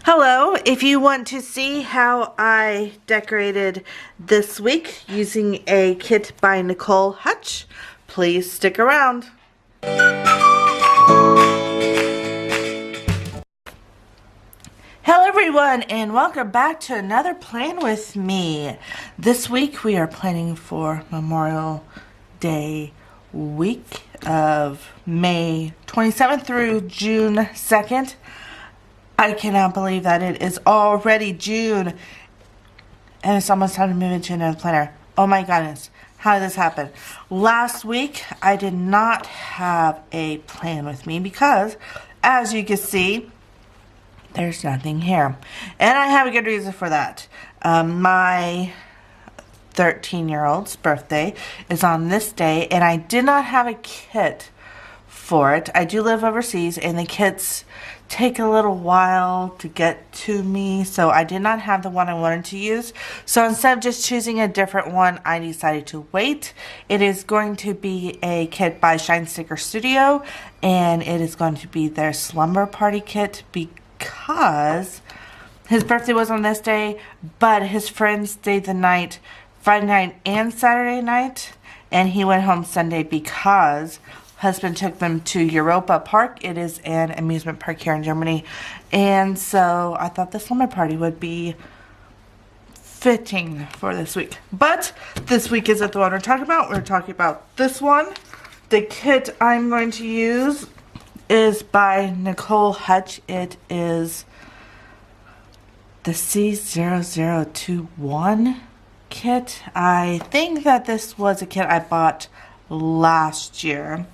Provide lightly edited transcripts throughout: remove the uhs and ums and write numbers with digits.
Hello, if you want to see how I decorated this week using a kit by Nichole Hutch, please stick around. Hello everyone and welcome back to another Plan With Me. This week we are planning for Memorial Day week of May 27th through June 2nd. I cannot believe that it is already June and it's almost time to move into another planner. Oh my goodness, how did this happen? Last week I did not have a plan with me because, as you can see, there's nothing here. And I have a good reason for that. My 13-year-old's birthday is on this day and I did not have a kit for it. I do live overseas and the kits take a little while to get to me, so I did not have the one I wanted to use. So instead of just choosing a different one, I decided to wait. It is going to be a kit by Shine Sticker Studio, and it is going to be their slumber party kit because his birthday was on this day, but his friends stayed the night Friday night and Saturday night, and he went home Sunday because husband took them to Europa Park. It is an amusement park here in Germany. And so I thought the slumber party would be fitting for this week. But this week isn't the one we're talking about. We're talking about this one. The kit I'm going to use is by Nichole Hutch. It is the C0021 kit. I think that this was a kit I bought last year.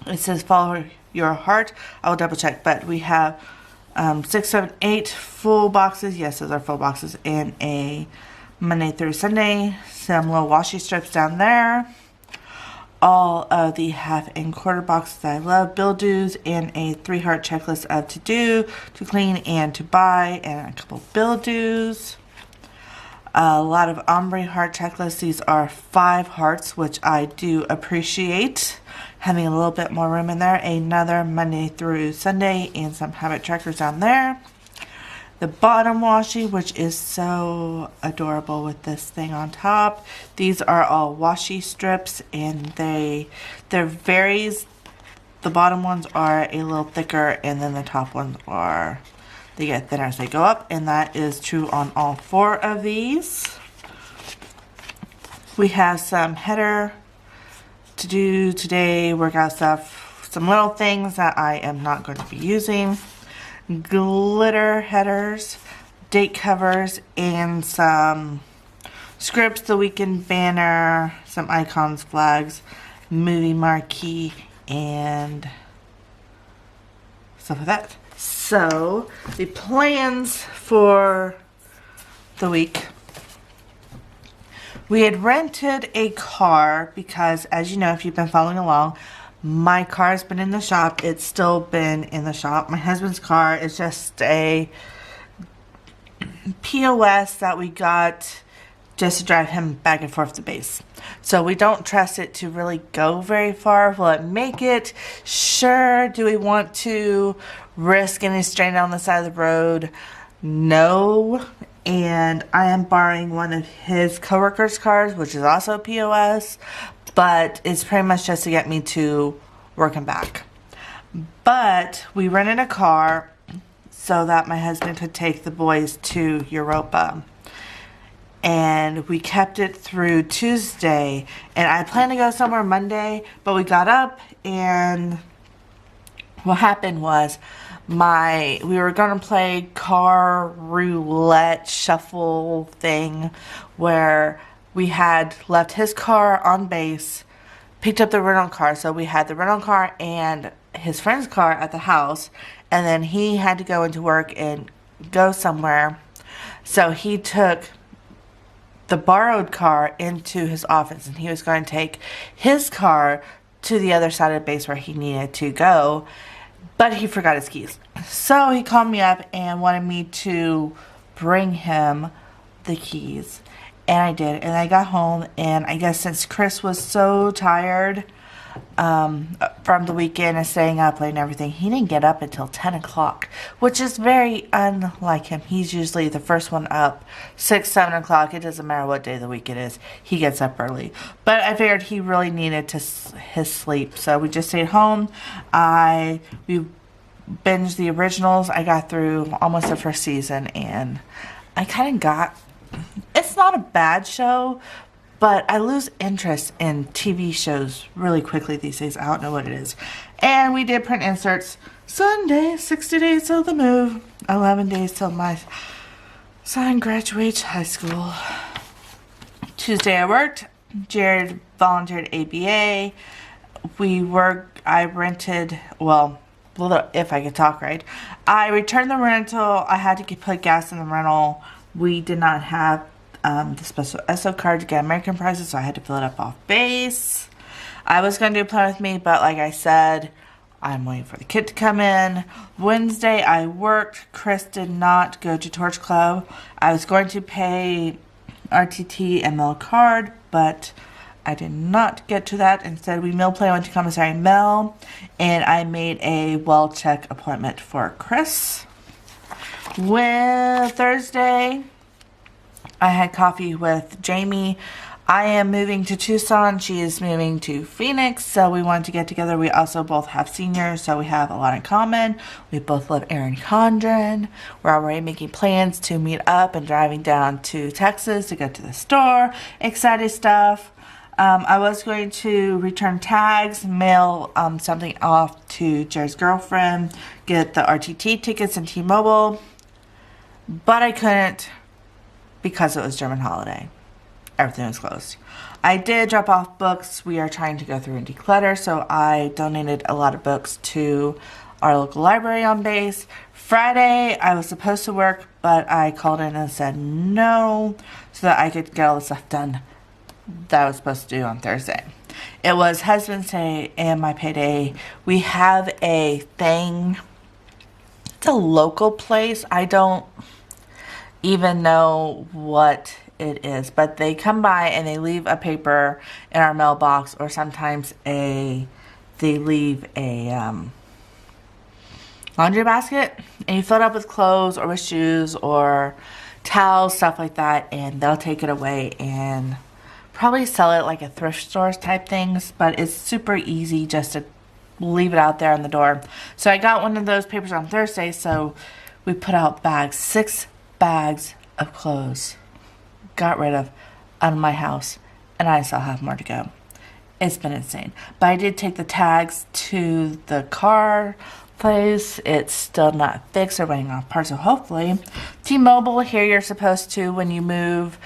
It says follow your heart. I will double check, but we have 6, 7, 8 full boxes. Yes, those are full boxes. And a Monday through Sunday. Some little washi strips down there. All of the half and quarter boxes I love. Bill dues and a 3-heart checklist of to do, to clean, and to buy. And a couple bill dues. A lot of ombre heart checklists. These are 5 hearts, which I do appreciate. Having a little bit more room in there. Another Monday through Sunday and some habit trackers down there. The bottom washi, which is so adorable with this thing on top. These are all washi strips and they're varies. The bottom ones are a little thicker and then the top ones are, they get thinner as they go up, and that is true on all 4 of these. We have some header to do today, workout stuff, some little things that I am not going to be using, glitter headers, date covers, and some scripts, the weekend banner, some icons, flags, movie marquee, and stuff like that. So the plans for the week. We had rented a car because, as you know, if you've been following along, my car has been in the shop. It's still been in the shop. My husband's car is just a POS that we got just to drive him back and forth to base. So we don't trust it to really go very far. Will it make it? Sure. Do we want to risk any strain on the side of the road? No. And I am borrowing one of his coworkers' cars, which is also POS, but it's pretty much just to get me to work and back. But we rented a car so that my husband could take the boys to Europa. And we kept it through Tuesday. And I planned to go somewhere Monday, but we got up and what happened was we were gonna play car roulette shuffle thing where we had left his car on base, picked up the rental car. So we had the rental car and his friend's car at the house, and then he had to go into work and go somewhere. So he took the borrowed car into his office and he was going to take his car to the other side of the base where he needed to go. But he forgot his keys. So he called me up and wanted me to bring him the keys. And I did. And I got home. And I guess since Chris was so tired, from the weekend and staying up late and everything. He didn't get up until 10 o'clock, which is very unlike him. He's usually the first one up, 6, 7 o'clock. It doesn't matter what day of the week it is. He gets up early. But I figured he really needed his sleep, so we just stayed home. We binged the originals. I got through almost the first season, and I kind of got... It's not a bad show, but I lose interest in TV shows really quickly these days. I don't know what it is. And we did print inserts. Sunday, 60 days till the move. 11 days till my son graduates high school. Tuesday I worked. Jared volunteered ABA. I rented, well, if I could talk right. I returned the rental. I had to put gas in the rental. We did not have the special ESO card to get American prices, so I had to fill it up off base. I was going to do Plan With Me, but like I said, I'm waiting for the kid to come in. Wednesday, I worked. Chris did not go to Torch Club. I was going to pay RTT and Mel card, but I did not get to that. Instead, we meal plan went to Commissary Mel, and I made a well check appointment for Chris. Thursday, I had coffee with Jamie. I am moving to Tucson. She is moving to Phoenix, so we wanted to get together. We also both have seniors, so we have a lot in common. We both love Erin Condren. We're already making plans to meet up and driving down to Texas to go to the store. Exciting stuff. I was going to return tags, mail something off to Jared's girlfriend, get the RTT tickets and T-Mobile, but I couldn't because it was German holiday. Everything was closed. I did drop off books. We are trying to go through and declutter, so I donated a lot of books to our local library on base. Friday, I was supposed to work, but I called in and said no so that I could get all the stuff done that I was supposed to do on Thursday. It was Husband's Day and my payday. We have a thing. It's a local place. I don't even know what it is, but they come by and they leave a paper in our mailbox, or sometimes they leave a laundry basket, and you fill it up with clothes or with shoes or towels, stuff like that, and they'll take it away and probably sell it like a thrift store type things, but it's super easy just to leave it out there on the door. So I got one of those papers on Thursday, so we put out bags, 6 bags of clothes, got rid of out of my house, and I still have more to go. It's been insane. But I did take the tags to the car place. It's still not fixed. They're waiting on parts, so hopefully. T-Mobile, here you're supposed to, when you move,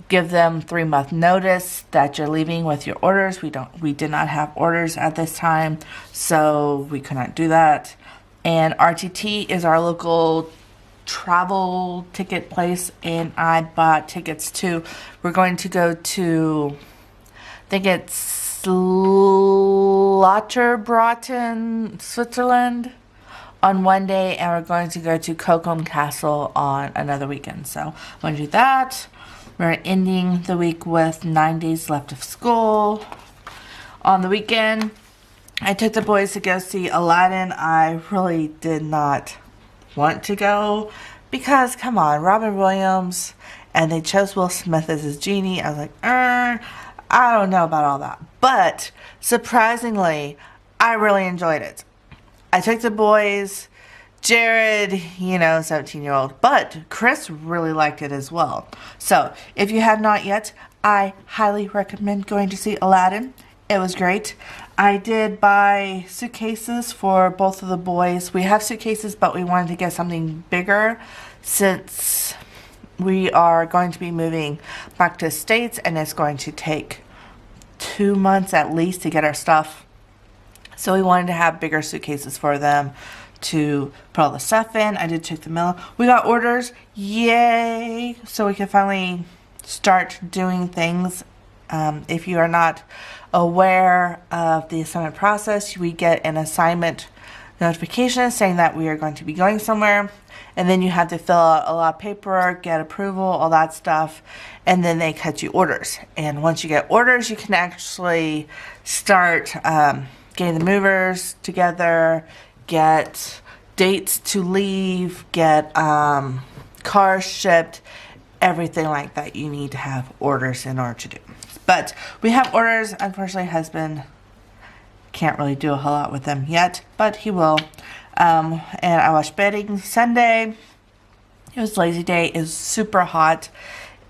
give them 3-month notice that you're leaving with your orders. We did not have orders at this time, so we could not do that. And RTT is our local travel ticket place, and I bought tickets to, we're going to go to, I think it's Lauterbrunnen, Switzerland on one day, and we're going to go to Cocoam Castle on another weekend. So I'm going to do that. We're ending the week with 9 days left of school. On the weekend, I took the boys to go see Aladdin. I really did not want to go because, come on, Robin Williams, and they chose Will Smith as his genie. I was like, I don't know about all that. But surprisingly, I really enjoyed it. I took the boys, Jared, 17-year-old, but Chris really liked it as well. So if you have not yet, I highly recommend going to see Aladdin. It was great. I did buy suitcases for both of the boys. We have suitcases, but we wanted to get something bigger since we are going to be moving back to the States, and it's going to take 2 months at least to get our stuff. So we wanted to have bigger suitcases for them to put all the stuff in. I did check the mail. We got orders. Yay! So we can finally start doing things. If you are not aware of the assignment process, we get an assignment notification saying that we are going to be going somewhere. And then you have to fill out a lot of paperwork, get approval, all that stuff. And then they cut you orders. And once you get orders, you can actually start getting the movers together, get dates to leave, get cars shipped, everything like that. You need to have orders in order to do. But we have orders. Unfortunately, husband can't really do a whole lot with them yet, but he will. And I watched bedding Sunday. It was lazy day. It was super hot.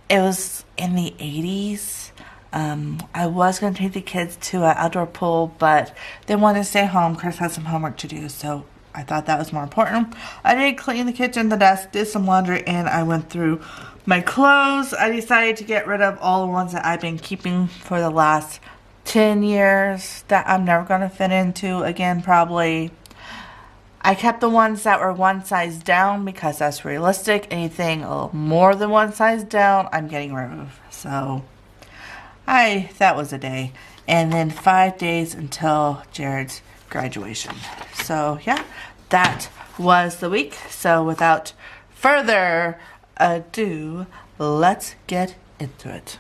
It was in the 80s. I was going to take the kids to an outdoor pool, but they wanted to stay home. Chris had some homework to do, so I thought that was more important. I did clean the kitchen, the desk, did some laundry, and I went through my clothes. I decided to get rid of all the ones that I've been keeping for the last 10 years that I'm never going to fit into again, probably. I kept the ones that were one size down because that's realistic. Anything a little more than one size down, I'm getting rid of. So, that was a day. And then 5 days until Jared's graduation. So, yeah, that was the week. So, without further ado, let's get into it.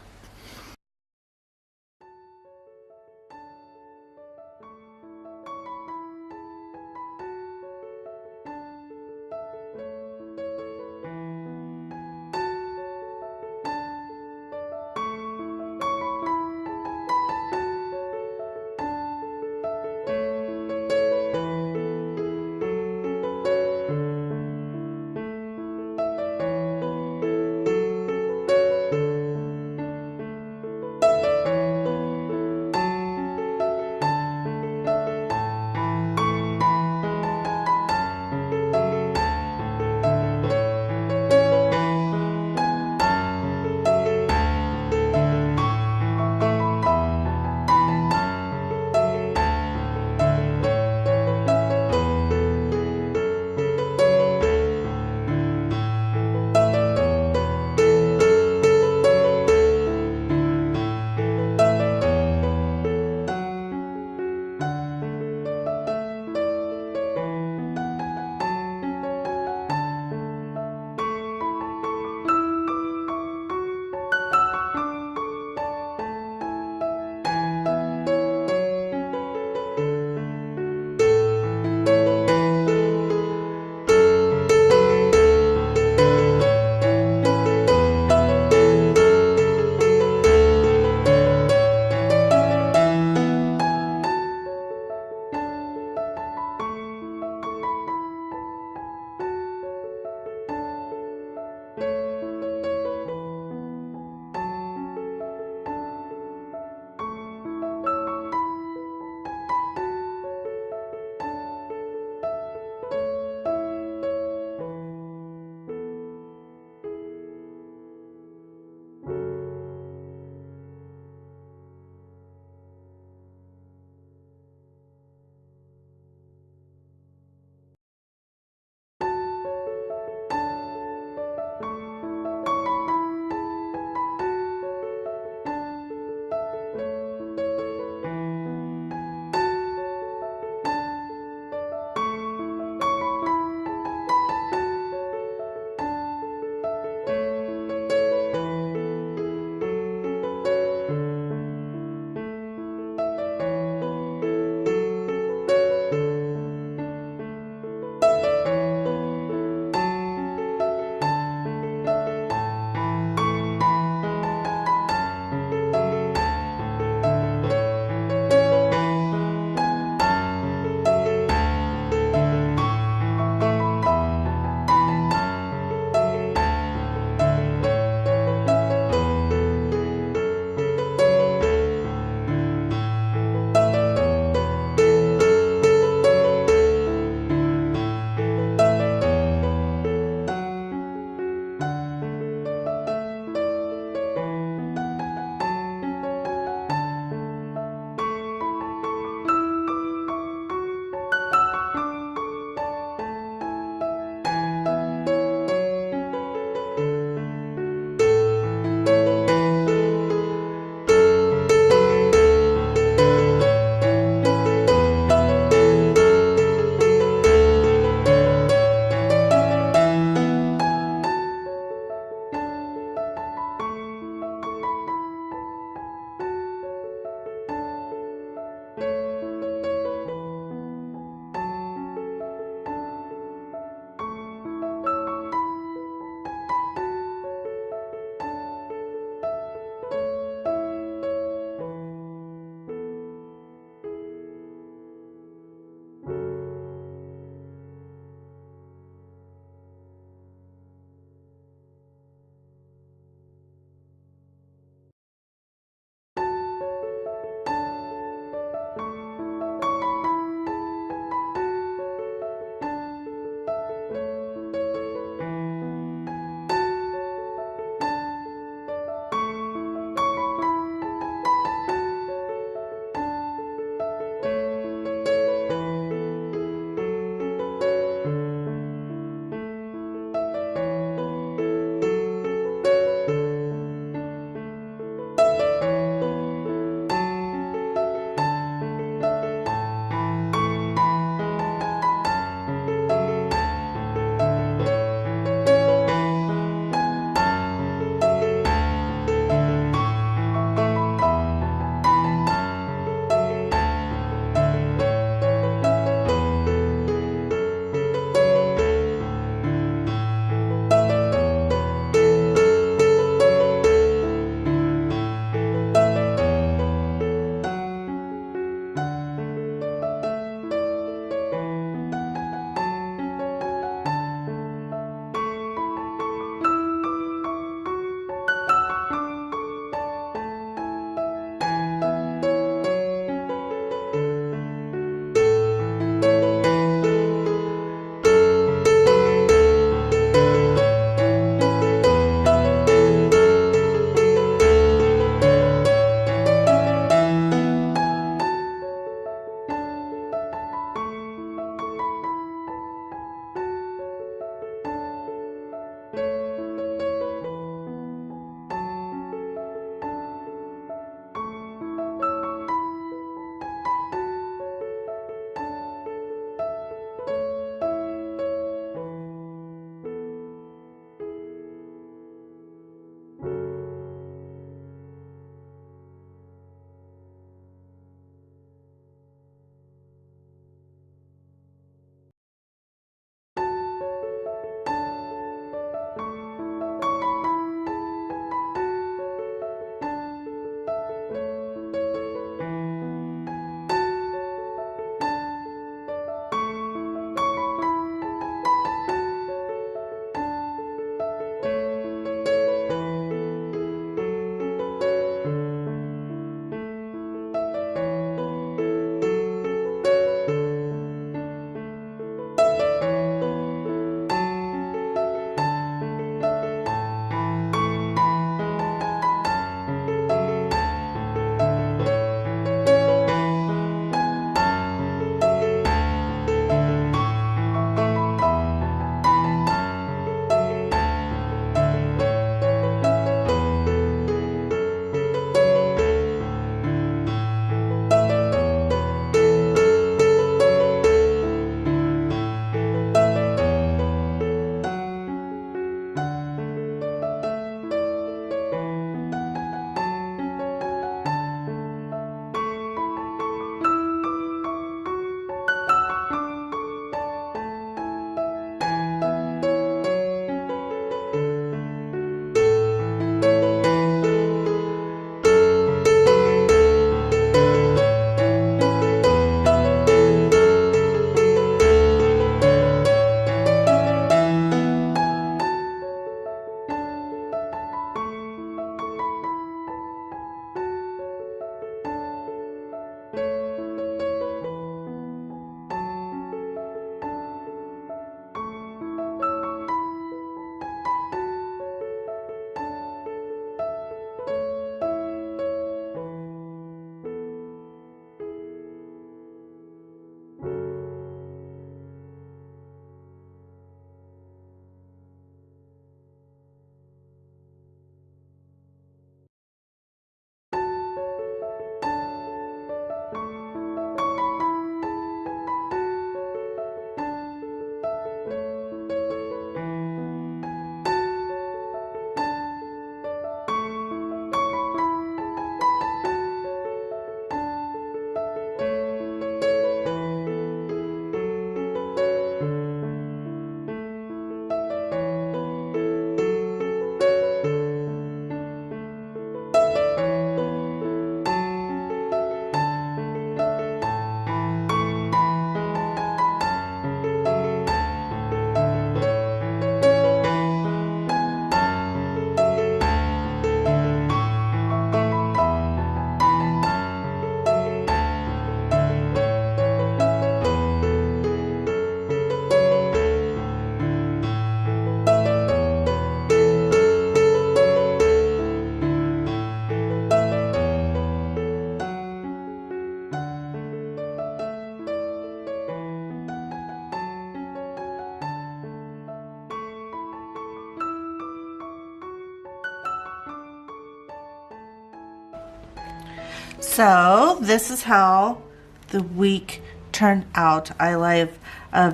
So this is how the week turned out. I love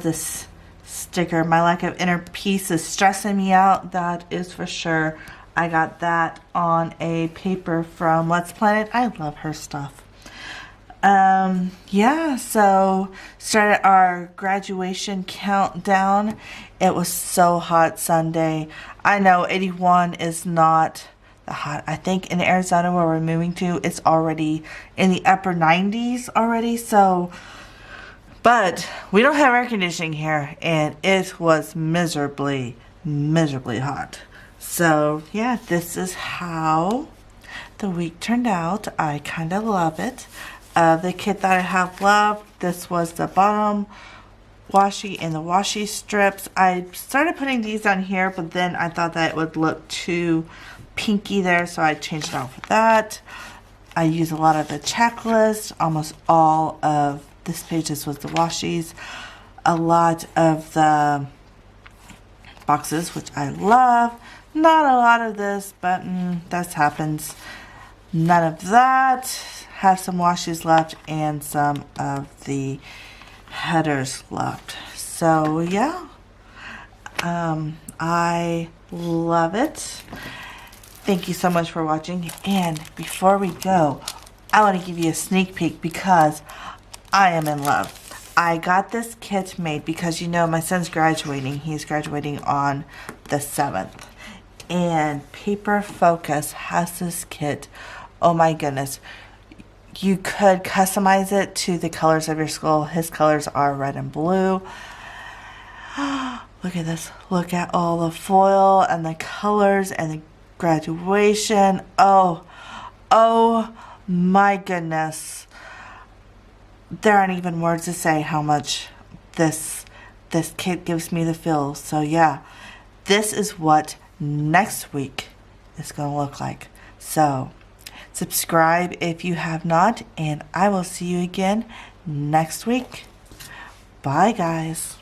this sticker. My lack of inner peace is stressing me out. That is for sure. I got that on a paper from Let's Planet. I love her stuff. Yeah, so started our graduation countdown. It was so hot Sunday. I know 81 is not the hot. I think in Arizona where we're moving to, it's already in the upper 90s already. So, but we don't have air conditioning here, and it was miserably hot. So yeah, this is how the week turned out. I kind of love it. The kit that I have left, this was the bottom washi and the washi strips. I started putting these down here, but then I thought that it would look too pinky there, so I changed it out for that. I use a lot of the checklist. Almost all of this page, this was the washies. A lot of the boxes, which I love. Not a lot of this, but that happens. None of that. Have some washes left and some of the headers left. So yeah, I love it. Thank you so much for watching. And before we go, I want to give you a sneak peek because I am in love. I got this kit made because, you know, my son's graduating. He's graduating on the 7th. And Paper Focus has this kit. Oh my goodness. You could customize it to the colors of your school. His colors are red and blue. Look at this. Look at all the foil and the colors and the graduation. Oh my goodness. There aren't even words to say how much this kit gives me the feel. So yeah, this is what next week is going to look like. So subscribe if you have not, and I will see you again next week. Bye, guys.